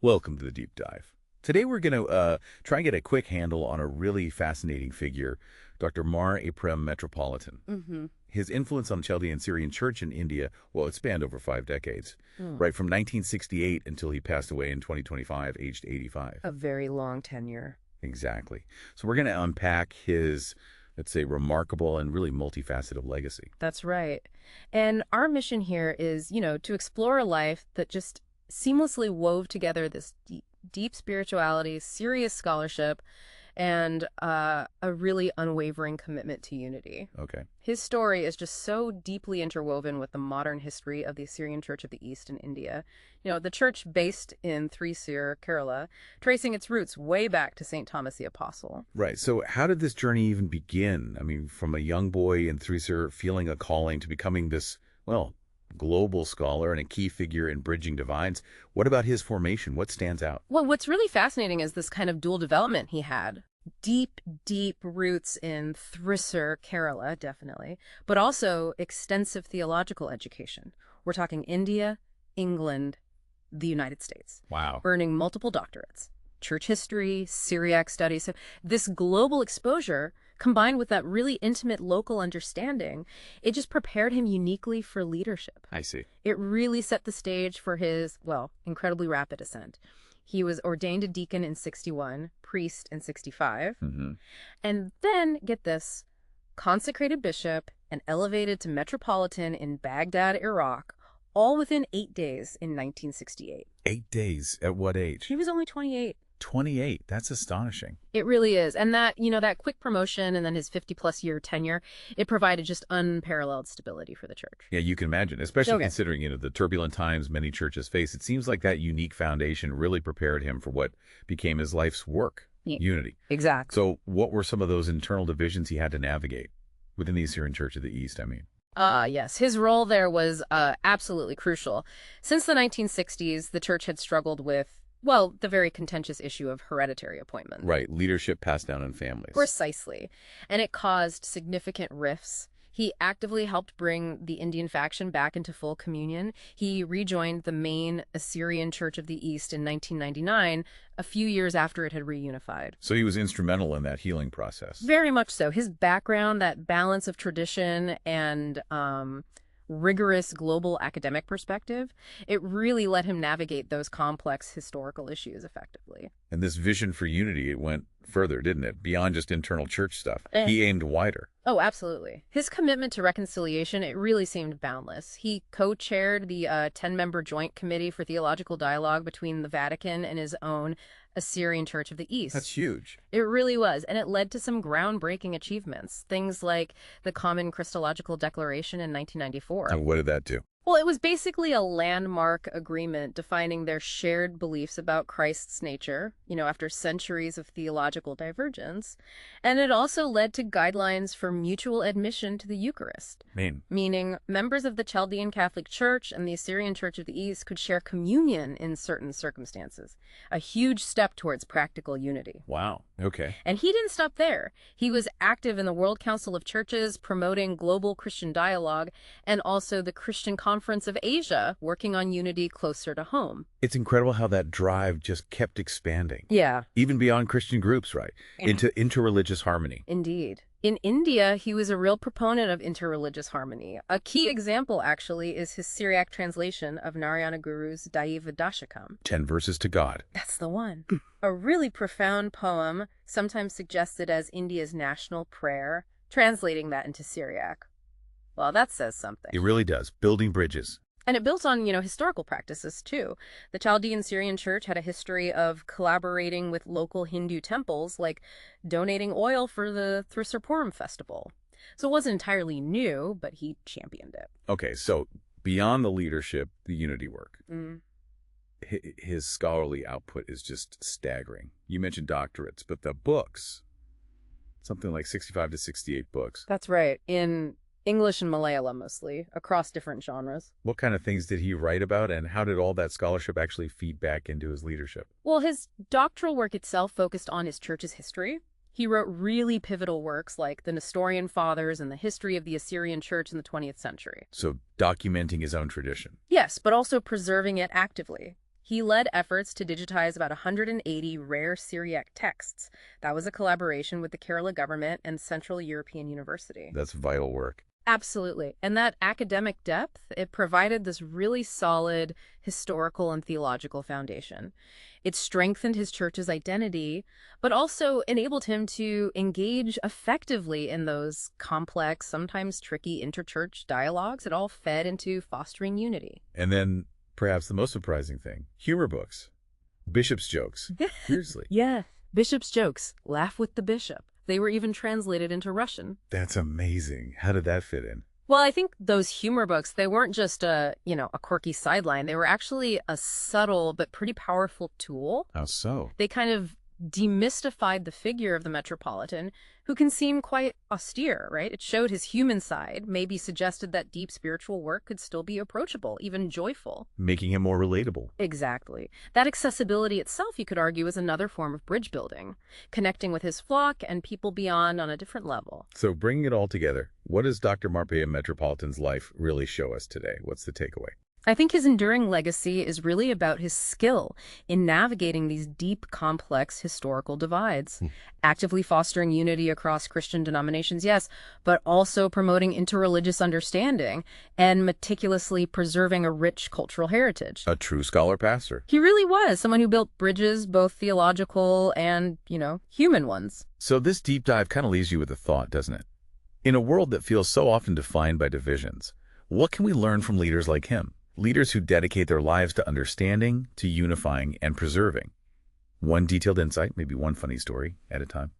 Welcome to the deep dive. Today we're going to try and get a quick handle on a really fascinating figure, Dr. Aprem Metropolitan. Mm-hmm. His influence on Chaldean Syrian church in India, well, it spanned over 5 decades, Mm. right from 1968 until he passed away in 2025, aged 85. A very long tenure. Exactly. So we're going to unpack his, let's say, remarkable and really multifaceted legacy. That's right. And our mission here is, to explore a life that just seamlessly wove together this deep spirituality, serious scholarship, and a really unwavering commitment to unity. Okay. His story is just so deeply interwoven with the modern history of the Assyrian Church of the East in India. The church based in Thrissur, Kerala, tracing its roots way back to St. Thomas the Apostle. Right. So how did this journey even begin? I mean, from a young boy in Thrissur feeling a calling to becoming this, well, global scholar and a key figure in bridging divides. What about his formation? What stands out? Well, what's really fascinating is this kind of dual development he had. Deep, deep roots in Thrissur, Kerala, definitely, but also extensive theological education. We're talking India, England, the United States. Wow. Earning multiple doctorates. Church history, Syriac studies. So this global exposure, combined with that really intimate local understanding, it just prepared him uniquely for leadership. I see. It really set the stage for his, incredibly rapid ascent. He was ordained a deacon in 61, priest in 65, Mm-hmm. and then, get this, consecrated bishop and elevated to Metropolitan in Baghdad, Iraq, all within 8 days in 1968. 8 days. At what age? He was only 28. 28. That's astonishing. It really is. And that quick promotion and then his 50-plus year tenure, it provided just unparalleled stability for the church. Yeah, you can imagine, especially Okay. considering, the turbulent times many churches face. It seems like that unique foundation really prepared him for what became his life's work, Yeah. unity. Exactly. So what were some of those internal divisions he had to navigate within the Assyrian Church of the East, I mean? Yes, his role there was absolutely crucial. Since the 1960s, the church had struggled with, the very contentious issue of hereditary appointments. Right, leadership passed down in families. Precisely. And it caused significant rifts. He actively helped bring the Indian faction back into full communion. He rejoined the main Assyrian Church of the East in 1999, a few years after it had reunified. So he was instrumental in that healing process. Very much so. His background, that balance of tradition and rigorous global academic perspective, it really let him navigate those complex historical issues effectively. And this vision for unity, it went further, didn't it? Beyond just internal church stuff. He aimed wider. Oh, absolutely. His commitment to reconciliation, it really seemed boundless. He co-chaired the 10-member Joint Committee for Theological Dialogue between the Vatican and his own Assyrian Church of the East. That's huge. It really was, and it led to some groundbreaking achievements, things like the Common Christological Declaration in 1994. And what did that do? Well, it was basically a landmark agreement defining their shared beliefs about Christ's nature, after centuries of theological divergence. And it also led to guidelines for mutual admission to the Eucharist, meaning members of the Chaldean Catholic Church and the Assyrian Church of the East could share communion in certain circumstances, a huge step towards practical unity. Wow. Okay. And he didn't stop there. He was active in the World Council of Churches, promoting global Christian dialogue, and also the Christian Conference of Asia, working on unity closer to home. It's incredible how that drive just kept expanding. Yeah. Even beyond Christian groups, right? Into interreligious harmony. Indeed. In India, he was a real proponent of interreligious harmony. A key example, actually, is his Syriac translation of Narayana Guru's Daiva Dashakam. 10 verses to God. That's the one. A really profound poem, sometimes suggested as India's national prayer, translating that into Syriac. Well, that says something. It really does. Building bridges. And it built on, historical practices, too. The Chaldean Syrian Church had a history of collaborating with local Hindu temples, like donating oil for the Thrissur Purim festival. So it wasn't entirely new, but he championed it. Okay, so beyond the leadership, the unity work. His scholarly output is just staggering. You mentioned doctorates, but the books, something like 65 to 68 books. That's right. In English and Malayalam mostly, across different genres. What kind of things did he write about, and how did all that scholarship actually feed back into his leadership? Well, his doctoral work itself focused on his church's history. He wrote really pivotal works like the Nestorian Fathers and the history of the Assyrian Church in the 20th century. So documenting his own tradition. Yes, but also preserving it actively. He led efforts to digitize about 180 rare Syriac texts. That was a collaboration with the Kerala government and Central European University. That's vital work. Absolutely. And that academic depth, it provided this really solid historical and theological foundation. It strengthened his church's identity, but also enabled him to engage effectively in those complex, sometimes tricky interchurch dialogues. It all fed into fostering unity. And then, perhaps the most surprising thing, humor books. Bishop's jokes. Seriously. Yeah, bishop's jokes. Laugh with the bishop. They were even translated into Russian. That's amazing. How did that fit in? Well, I think those humor books, they weren't just a quirky sideline. They were actually a subtle but pretty powerful tool. How so? They kind of demystified the figure of the Metropolitan, who can seem quite austere, right? It showed his human side, maybe suggested that deep spiritual work could still be approachable, even joyful. Making him more relatable. Exactly. That accessibility itself, you could argue, is another form of bridge building, connecting with his flock and people beyond on a different level. So bringing it all together, what does Dr. Marpeya Metropolitan's life really show us today? What's the takeaway? I think his enduring legacy is really about his skill in navigating these deep, complex historical divides, actively fostering unity across Christian denominations, yes, but also promoting interreligious understanding and meticulously preserving a rich cultural heritage. A true scholar pastor. He really was someone who built bridges, both theological and, human ones. So this deep dive kind of leaves you with a thought, doesn't it? In a world that feels so often defined by divisions, what can we learn from leaders like him? Leaders who dedicate their lives to understanding, to unifying, and preserving. One detailed insight, maybe one funny story at a time.